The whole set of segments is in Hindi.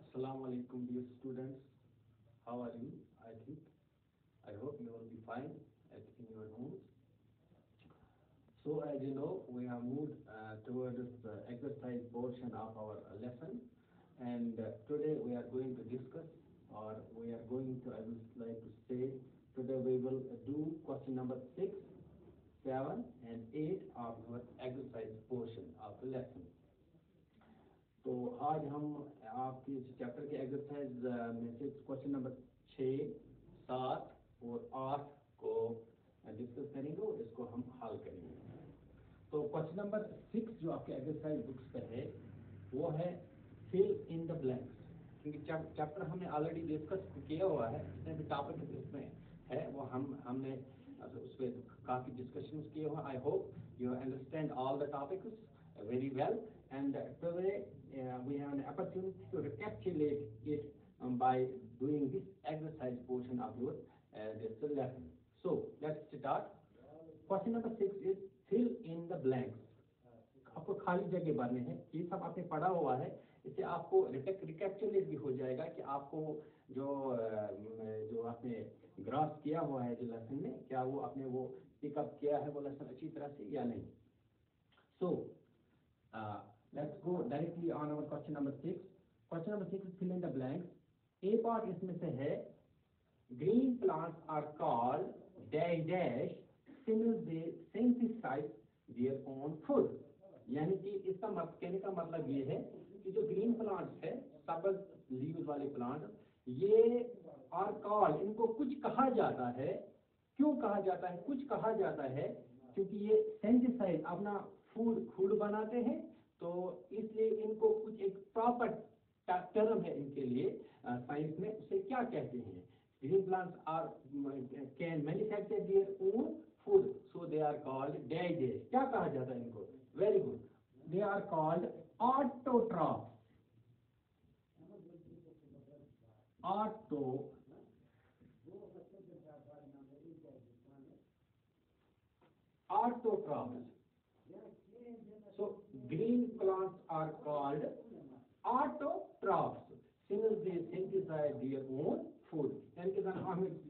Assalamu alaikum, dear students. How are you? I hope you will be fine in your homes. So, as you know, we have moved towards the exercise portion of our lesson, and today we are going to discuss, or we are going to, I would like to say, today we will do question number 6, 7, and 8 of our exercise portion of the lesson. तो आज हम आपके इस चैप्टर के एक्सरसाइज में से क्वेश्चन नंबर 6, 7 और 8 को डिस्कस करेंगे और इसको हम हल करेंगे। तो क्वेश्चन नंबर 6 जो आपके एक्सरसाइज बुक्स पे है वो है फिल इन द ब्लैंक्स, क्योंकि चैप्टर हमने ऑलरेडी डिस्कस किया हुआ है, जितने भी टॉपिक इसमें है वो हमने उस पर काफ़ी डिस्कशन किए हुए। I hope you understand all the topics very well, and today we have an opportunity to recapitulate it by doing this exercise portion of your this lesson. So let's start. Question number 6 is fill in the blanks. आपको खाली जगह भरने हैं। ये सब आपने पढ़ा हुआ है, इससे आपको रिकैप्चुलेट भी हो जाएगा कि आपको जो आपने ग्रास्प किया हुआ है जो लेसन में, क्या वो आपने वो पिकअप किया है वो लेसन अच्छी तरह से या नहीं। So let's go directly on our question number 6. Question number 6 is fill in the blanks. A part इसमें से है green plants are called dash dash since they synthesize their own food. यानी कि इसका कहने का मतलब ये है कि जो ग्रीन प्लांट्स है, सबज लीव्स वाले प्लांट, ये आर कॉल्ड, इनको कुछ कहा जाता है। क्यों कहा जाता है? कुछ कहा जाता है क्योंकि ये सिंथेसाइज अपना फूड बनाते हैं, तो इसलिए इनको कुछ एक प्रॉपर टर्म है इनके लिए साइंस में, उसे क्या कहते हैं? Green plants are can manufacture their own food, so they are called digest. क्या कहा जाता है इनको? Very good, they are called autotrophs. Autotrophs. So green plants are called autotrophs since they synthesize their own food. यानी कि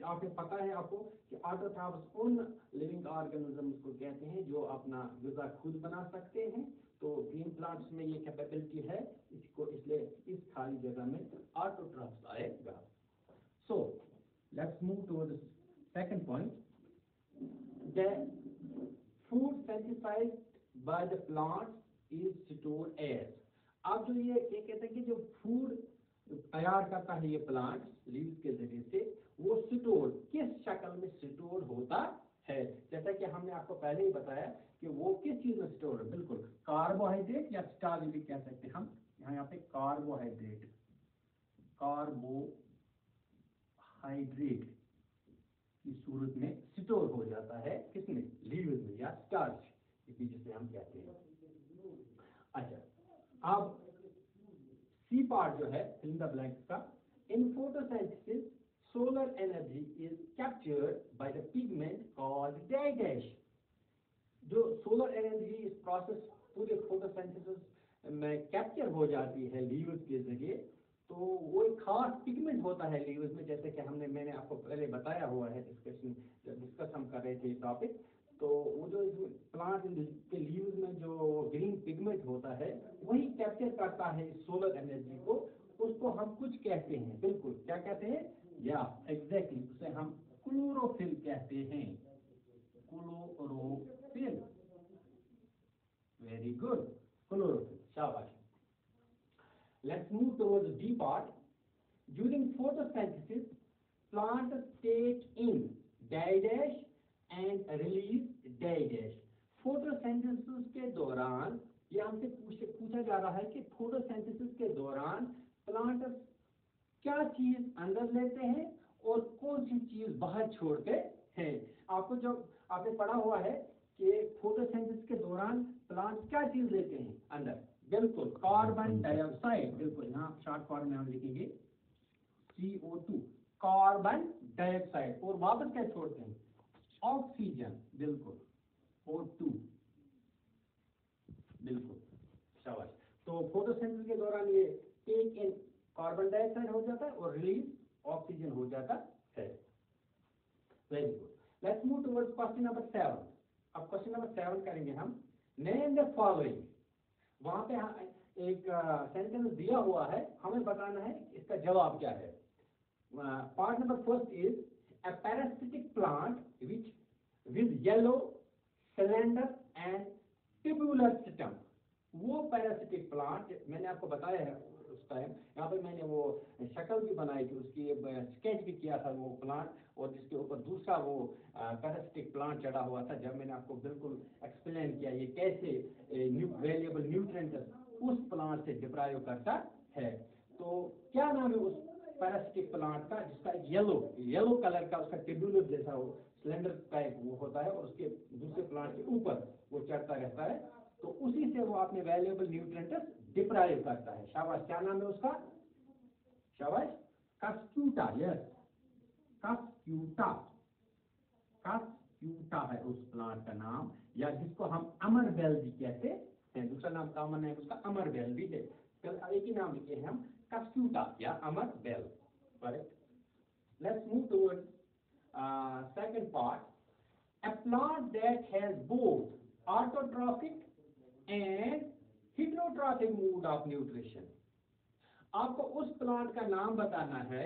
आपने पता है आपको कि ऑटोट्रॉफ्स उन लिविंग ऑर्गेनिजम्स को कहते हैं जो अपना ग़िज़ा खुद बना सकते हैं। तो ग्रीन प्लांट्स में ये कैपेबिलिटी है, इसको इसलिए इस खाली जगह में ऑटोट्रॉफ्स आएगा। So let's move to the second point. The food synthesized by the plants is stored as. अब जो ये कहते हैं कि जो फूड तैयार करता है ये प्लांट्स लीव्स के जरिए से, वो स्टोर किस शक्ल में स्टोर होता है? जैसा कि हमने आपको पहले ही बताया कि वो किस चीज में स्टोर है। बिल्कुल, कार्बोहाइड्रेट या स्टार्च भी कह सकते हैं हम। यहाँ पे कार्बोहाइड्रेट की सूरत में स्टोर हो जाता है, किसमें? लीव्स में, या स्टार्च जिसे हम कहते हैं। अच्छा, अब सी पार्ट जो है fill in the blanks का, in photosynthesis solar energy is captured by the pigment called डाइडेश। जो सोलर एनर्जी इस प्रोसेस पूरे फोटोसिंथेसिस में कैप्चर हो जाती है लीव्स के जरिए, तो वो एक खास पिगमेंट होता है लीव्स में, जैसे कि मैंने आपको पहले बताया हुआ है डिस्कस हम कर रहे थे टॉपिक। तो वो जो प्लांट के लीव्स में जो ग्रीन पिगमेंट होता है वही कैप्चर करता है इस सोलर एनर्जी को, उसको हम कुछ कहते हैं। बिल्कुल, क्या कहते हैं? या एग्जैक्टली, उसे हम क्लोरोफिल कहते हैं। क्लोरोफिल, वेरी गुड, क्लोरोफिल, शाबाश। Let's move towards the D part. During photosynthesis, plants take in dash and release dash. Photosynthesis के दौरान, ये हमसे पूछा जा रहा है कि फोटोसिंथेसिस के दौरान प्लांट क्या चीज अंदर लेते हैं और कौन सी चीज बाहर छोड़ते हैं। आपको जो आपने पढ़ा हुआ है कि फोटोसिंथेसिस के दौरान प्लांट क्या चीज लेते हैं अंदर? बिल्कुल, कार्बन डाइऑक्साइड। बिल्कुल, यहाँ शॉर्ट फॉर्म में हम लिखेंगे CO2, कार्बन डाइऑक्साइड, और वापस क्या छोड़ते हैं? ऑक्सीजन। बिल्कुल, O2। बिल्कुल, शाबाश। तो फोटोसिंथेसिस के दौरान ये टेक इन कार्बन डाइऑक्साइड हो जाता है और रिलीज ऑक्सीजन हो जाता है। Very good, let's move towards question number 7। अब क्वेश्चन नंबर 7 करेंगे हम। Name the following. वहां पे एक सेंटेंस दिया हुआ है, हमें बताना है इसका जवाब क्या है। Part number first is a parasitic plant which with yellow cylinder and tubular stem। वो parasitic plant मैंने आपको बताया है उस टाइम, यहाँ पे मैंने वो शक्ल भी बनाई थी, उसकी स्केच भी किया था वो प्लांट, और जिसके ऊपर दूसरा वो पैरासिटिक प्लांट चढ़ा हुआ था, जब मैंने आपको बिल्कुल एक्सप्लेन किया ये कैसे वैल्यूएबल न्यूट्रिएंट्स उस प्लांट से डिप्राइव करता है। तो क्या नाम है उस पैरासिटिक प्लांट का, जिसका एक येलो कलर का उसका टेबुलर जैसा वो सिलेंडर टाइप वो होता है, और उसके दूसरे प्लांट के ऊपर वो चढ़ता रहता है, तो उसी से वो अपने वैल्यूएबल न्यूट्रिएंट्स डिप्राइव करता है। शाबाश, क्या नाम है उसका? शाबाश, कस्क्यूटा। यस, कस्क्यूटा है उस प्लांट का नाम, या जिसको हम अमर बेल भी कहते हैं। दूसरा नाम कॉमन है उसका, अमर बेल भी है। एक ही नाम लिखे हैं हम, कस्क्यूटा या अमर बेल। Correct. Let's move towards second part. A plant that has both autotrophic and heterotrophic mode of nutrition। आपको उस प्लांट का नाम बताना है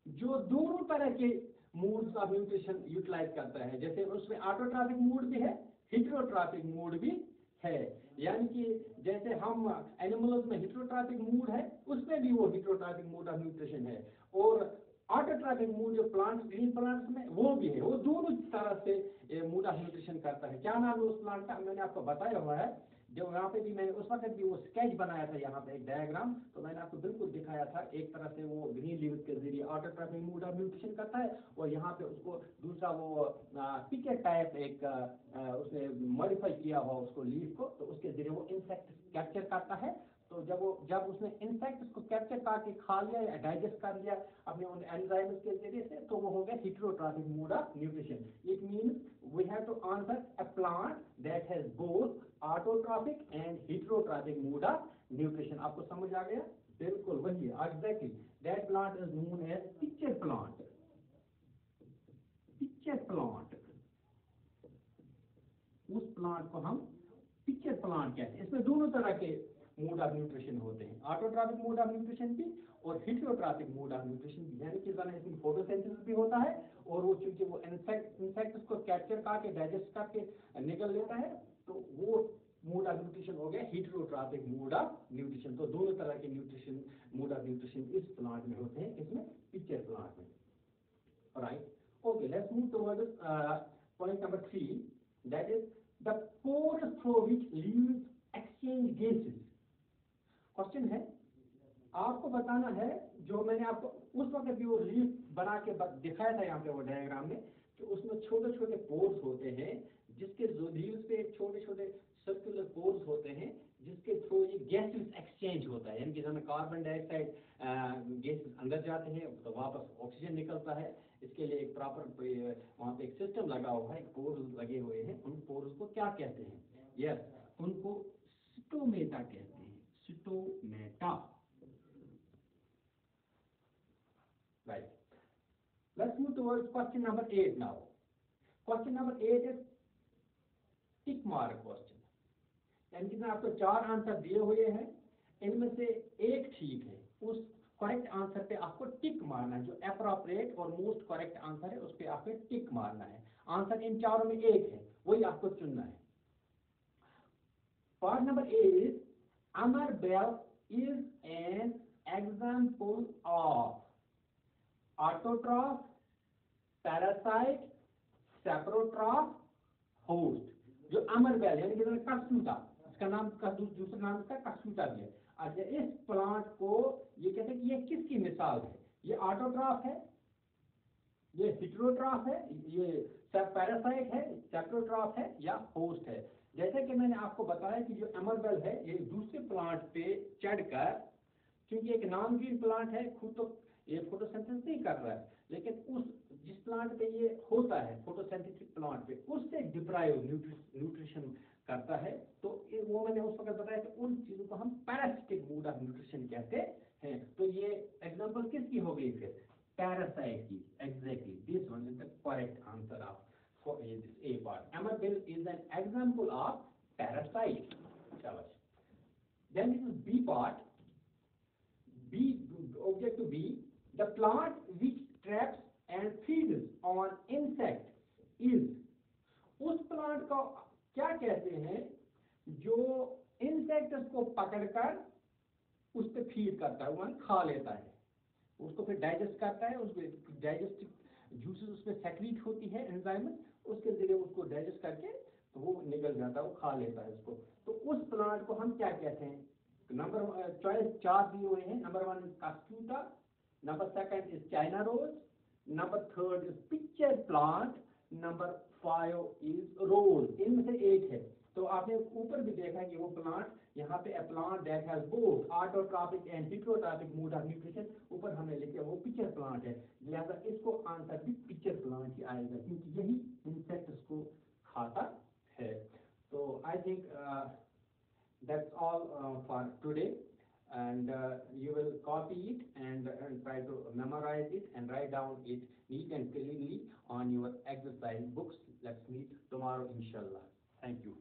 जो दोनों तरह के मूड्स ऑफ न्यूट्रिशन यूटिलाइज करता है। जैसे उसमें ऑटोट्रॉफिक मूड भी है, हेटेरोट्रॉफिक मूड भी है। यानी कि जैसे हम एनिमल्स में हेटेरोट्रॉफिक मूड है, उसमें भी वो हेटेरोट्रॉफिक मूड ऑफ न्यूट्रिशन है, और ऑटोट्रॉफिक मूड जो प्लांट्स, ग्रीन प्लांट्स में वो भी है। वो दोनों तरह से मूड ऑफ न्यूट्रिशन करता है। क्या नाम है उस प्लांट का? मैंने आपको बताया हुआ है, जो यहाँ पे भी मैंने उस वक्त भी वो स्केच बनाया था, यहाँ पे एक डायग्राम, तो मैंने आपको बिल्कुल दिखाया था। एक तरह से वो ग्रीन लीव्स के जरिए ऑटोट्रॉफिक मूड ऑफ न्यूट्रिशन करता है, और यहाँ पे उसको दूसरा वो पिकेट टाइप एक उसने मॉडिफाई किया हुआ उसको लीव को, तो उसके जरिए वो इंसेक्ट कैप्चर करता है। तो जब उसने इंसेक्ट को कैप्चर करके खा लिया या डाइजेस्ट कर लिया अपने उन एंजाइम्स के जरिए से, तो वो हो गया heterotrophic mode of nutrition. It means we have to answer a plant that has both autotrophic and heterotrophic mode of nutrition. आपको समझ आ गया? बिल्कुल वही है, exactly. That plant is known as picture plant. Picture plant, उस प्लांट को हम पिक्चर प्लांट कहते हैं। इसमें दोनों तरह के मोड ऑफ न्यूट्रिशन होते हैं, ऑटोट्रॉफिक मोड ऑफ न्यूट्रिशन भी और हेटेरोट्रॉफिक मोड ऑफ न्यूट्रिशन भी। यानी कि इसमें फोटोसिंथेसिस भी होता है, और वो चूंकि वो इंसेक्ट्स को कैप्चर करके डाइजेस्ट करके निकल लेता है, तो वो मोड ऑफ न्यूट्रिशन हो गया हेटेरोट्रॉफिक मोड ऑफ न्यूट्रिशन। तो दोनों तरह के न्यूट्रिशन मोड ऑफ न्यूट्रिशन इस प्लांट में होते हैं, इसमें पिक्चर प्लांट में। Right, okay, let's move towards point number 3, that is the pores through which leaves exchange gases। Question है, आपको बताना है, जो मैंने आपको उस वक्त भी वो लीफ बना के दिखाया था यहाँ पे वो डायग्राम में, कि उसमें छोटे छोटे पोर्स होते हैं, जिसके लीव्स पे छोटे छोटे सर्कुलर पोर्स होते हैं, जिसके थ्रू ये गैसेस एक्सचेंज होता है। यानी कि जब कार्बन डाइऑक्साइड गैसेस अंदर जाते हैं तो वापस ऑक्सीजन निकलता है। इसके लिए एक प्रॉपर वहाँ पे एक सिस्टम लगा हुआ है, पोर्स लगे हुए हैं। उन पोर्स को क्या कहते हैं? यस, उनको स्टोमेटा कहते हैं, stomata. Right. Let's move towards question number 8 now. Question number 8 is tick mark question. यानी कि मैं आपको 4 आंसर दिए हुए हैं, इनमें से एक ठीक है, उस करेक्ट आंसर पे आपको टिक मारना है। जो एप्रोप्रिएट और मोस्ट करेक्ट आंसर है उस पे आपको टिक मारना है। आंसर इन चारों में एक है, वही आपको चुनना है। Part number A is amar bel is an example of autotroph, parasite, saprotroph, host. जो अमर बेल यानी कि कस्क्यूटा, इसका नाम दूसरा नाम इसका कस्क्यूटा भी है। अच्छा, इस प्लांट को ये कहते हैं कि ये किसकी मिसाल है? ये ऑटोट्रॉफ है, ये हेटेरोट्रॉफ है, ये पैरासाइट है, सेप्रोट्रॉफ है, या होस्ट है। जैसे कि मैंने आपको बताया कि जो अमर बेल है ये दूसरे प्लांट पे चढ़कर, क्योंकि एक नॉन ग्रीन प्लांट है, खुद तो ये फोटोसिंथेसिस नहीं कर रहा है, लेकिन उस जिस प्लांट पे ये होता है फोटोसिंथेटिक प्लांट पे, उससे डिप्राइव न्यूट्रिशन करता है। तो वो मैंने उस वक्त बताया कि उन चीजों को हम पैरासिटिक मोड ऑफ न्यूट्रिशन कहते है। तो ये एग्जांपल किसकी हो गई फिर? पैरासाइट की। Exactly this one is the correct answer of for this A part. Amarbel is an example of parasite. शाबाश। Then this is B part. B, object to B, the plant which traps and feeds on insect is, उस प्लांट को क्या कहते हैं जो इंसेक्ट्स को पकड़कर उस पे फीड करता है, वह खा लेता है, उसको फिर डाइजेस्ट करता है, उसको डाइजेस्टिव जूसेस उसमें सेक्रीट होती है एंजाइम, उसके जरिए उसको डाइजेस्ट करके तो वो निकल जाता है, वो खा लेता है उसको। तो उस प्लांट को हम क्या कहते हैं? नंबर चॉइस 4 दिए हुए हैं। Number 1 is Cuscuta, number 2 is China rose, number 3 is pitcher plant, number 5 is rose. इनमें से एक है। तो आपने ऊपर भी देखा कि वो प्लांट, यहाँ पे a plant that has both autotrophic and heterotrophic mode of nutrition, ऊपर हमने लिखा वो पिक्चर प्लांट है, लिहाजा इसको आंसर भी पिक्चर प्लांट ही आएगा क्योंकि यही इंसेक्ट्स को खाता है। तो I think that's all for today, and you will copy it and try to memorize it and write down it neat and cleanly on your exercise books. Let's meet tomorrow inshallah. Thank you.